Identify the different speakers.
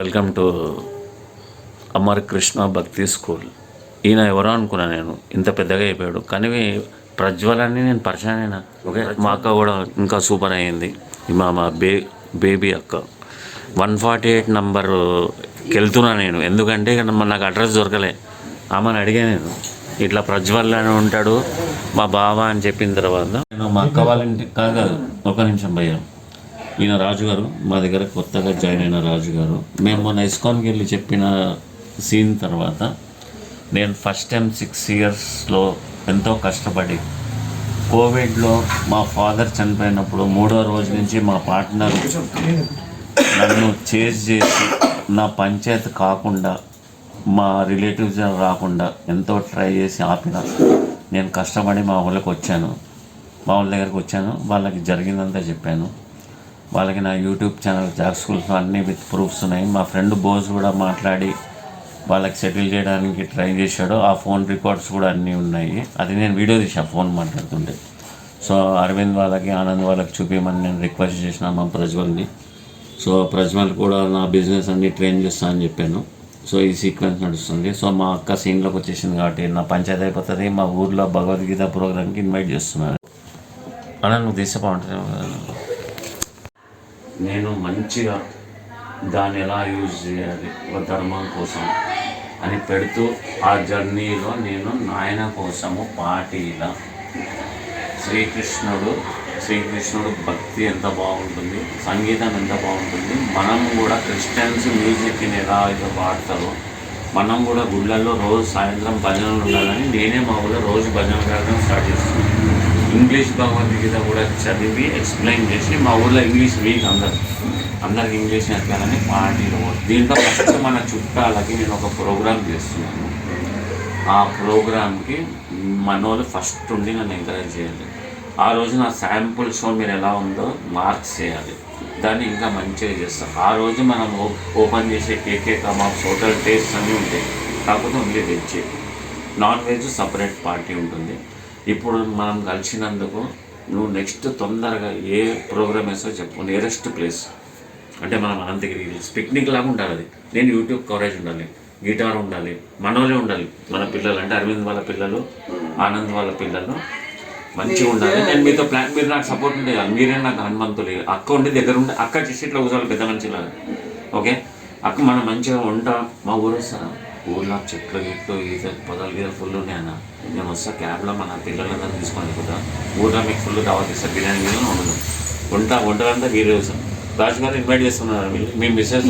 Speaker 1: Welcome to Amar Krishna భక్తి school. ఈయన ఎవరో అనుకున్నా నేను, ఇంత పెద్దగా అయిపోయాడు. కానీ ప్రజ్వలాన్ని నేను పరిచయం అయినా. ఓకే, మా అక్క కూడా ఇంకా సూపర్ అయ్యింది. మా బేబీ అక్క 148 నంబర్కి వెళ్తున్నా నేను. ఎందుకంటే నాకు అడ్రస్ దొరకలే. ఆమెను అడిగా నేను, ఇట్లా ప్రజ్వల్ అని ఉంటాడు మా బావ అని చెప్పిన తర్వాత నేను మా అక్క వాళ్ళ ఇంటికి కాదు, ఒక నిమిషం భయ్యా. ఈయన రాజు గారు, మా దగ్గర కొత్తగా జాయిన్ అయిన రాజు గారు. మేము మొన్న ఇస్కాన్కి వెళ్ళి చెప్పిన సీన్ తర్వాత నేను ఫస్ట్ టైం 6 ఇయర్స్లో ఎంతో కష్టపడి కోవిడ్లో మా ఫాదర్ చనిపోయినప్పుడు 3వ రోజు నుంచి మా పార్ట్నర్ నన్ను చేసి నా పంచాయతీ కాకుండా మా రిలేటివ్స్ రాకుండా ఎంతో ట్రై చేసి ఆపిన. నేను కష్టపడి మా ఊళ్ళకి వచ్చాను, మా ఊళ్ళ దగ్గరికి వచ్చాను. వాళ్ళకి జరిగిందంతా చెప్పాను. వాళ్ళకి నా యూట్యూబ్ ఛానల్ జాక్ స్కూల్స్ అన్నీ విత్ ప్రూఫ్స్ ఉన్నాయి. మా ఫ్రెండ్ బోస్ కూడా మాట్లాడి వాళ్ళకి సెటిల్ చేయడానికి ట్రై చేశాడు. ఆ ఫోన్ రికార్డ్స్ కూడా అన్నీ ఉన్నాయి. అది నేను వీడియో తీసా ఫోన్ మాట్లాడుతుంటే. సో అరవింద్ వాళ్ళకి, ఆనంద్ వాళ్ళకి చూపించమని నేను రిక్వెస్ట్ చేసిన మా ప్రజ్వల్ని. సో ప్రజ్వల్ కూడా నా బిజినెస్ అన్నీ ట్రైన్ చేస్తా అని చెప్పాను. సో ఈ సీక్వెన్స్ నడుస్తుంది. సో మా అక్క సీన్లోకి వచ్చేసింది కాబట్టి నా పంచాయతీ అయిపోతుంది. మా ఊర్లో భగవద్గీత ప్రోగ్రామ్కి ఇన్వైట్ చేస్తున్నాను. అలా నువ్వు తీస్తే బాగుంటుంది. నేను మంచిగా దాన్ని ఎలా యూజ్ చేయాలి ఒక ధర్మం కోసం అని పెడుతూ ఆ జర్నీలో నేను నాయన కోసము పార్టీల శ్రీకృష్ణుడు భక్తి ఎంత బాగుంటుంది, సంగీతం ఎంత బాగుంటుంది. మనం కూడా క్రిస్టియన్స్ మ్యూజిక్ని ఎలా అయితే వాడతారో మనం కూడా గుళ్ళల్లో రోజు సాయంత్రం భజనలు ఉండాలని నేనే మా ఊళ్ళో రోజు భజన కావడం స్టార్ట్ చేస్తున్నాను. ఇంగ్లీష్ భగవద్గీత కూడా చదివి ఎక్స్ప్లెయిన్ చేసి మా ఊళ్ళో ఇంగ్లీష్ వీక్ అందరికి ఇంగ్లీష్ నేర్పాలని పార్టీలో. దీంట్లో ఫస్ట్ మన చుట్టాలకి నేను ఒక ప్రోగ్రామ్ చేస్తున్నాను. ఆ ప్రోగ్రామ్కి మనోళ్ళు ఫస్ట్ ఉండి నన్ను ఎంకరేజ్ చేయాలి. ఆ రోజు నా శాంపుల్ షో మీరు ఎలా ఉందో మార్క్స్ చేయాలి. దాన్ని ఇంకా మంచిగా చేస్తాం. ఆ రోజు మనం ఓపెన్ చేసే కేకే కబాబ్స్, హోటల్ టేస్ట్ అన్నీ ఉంటాయి. కాకపోతే only veg, non veg separate party ఉంటుంది. ఇప్పుడు మనం కలిసినందుకు నువ్వు నెక్స్ట్ తొందరగా ఏ ప్రోగ్రామ్ వేసో చెప్పు. నియరెస్ట్ ప్లేస్ అంటే మనం అనంతగిరి పిక్నిక్ లాగా ఉండాలి. అది నేను యూట్యూబ్ కవరేజ్ ఉండాలి, గిటార్ ఉండాలి, మనోళ్ళే ఉండాలి. మన పిల్లలు అంటే అరవింద్ వాళ్ళ పిల్లలు, ఆనంద్ వాళ్ళ పిల్లలు మంచిగా ఉండాలి. నేను మీతో ప్లాన్, మీరు నాకు సపోర్ట్ ఉంటే కాదు. మీరే నాకు హనుమంతులు. అక్క ఉండి దగ్గర ఉంటే అక్క చేసి ఇట్లా కూర్చోవాలి పెద్ద మంచిలాగా. ఓకే అక్క, మనం మంచిగా ఉంటాం. మా ఊరు వస్తారా? ఊళ్ళో చెట్లు గిట్లు ఈత పొదలు గీతలు ఫుల్ ఉన్నాయన్న. నేను వస్తా క్యాబ్లో మన పిల్లలందరూ తీసుకొని వెళ్ళిపోతా. ఊళ్ళో మీకు ఫుల్ దావత్ ఇస్తారు. బిర్యానీ గిన్నెలు ఉండదు. వంటలంతా వీరే రాజు గారు ఇన్వైట్ చేస్తున్నారు. మీ మిస్సెస్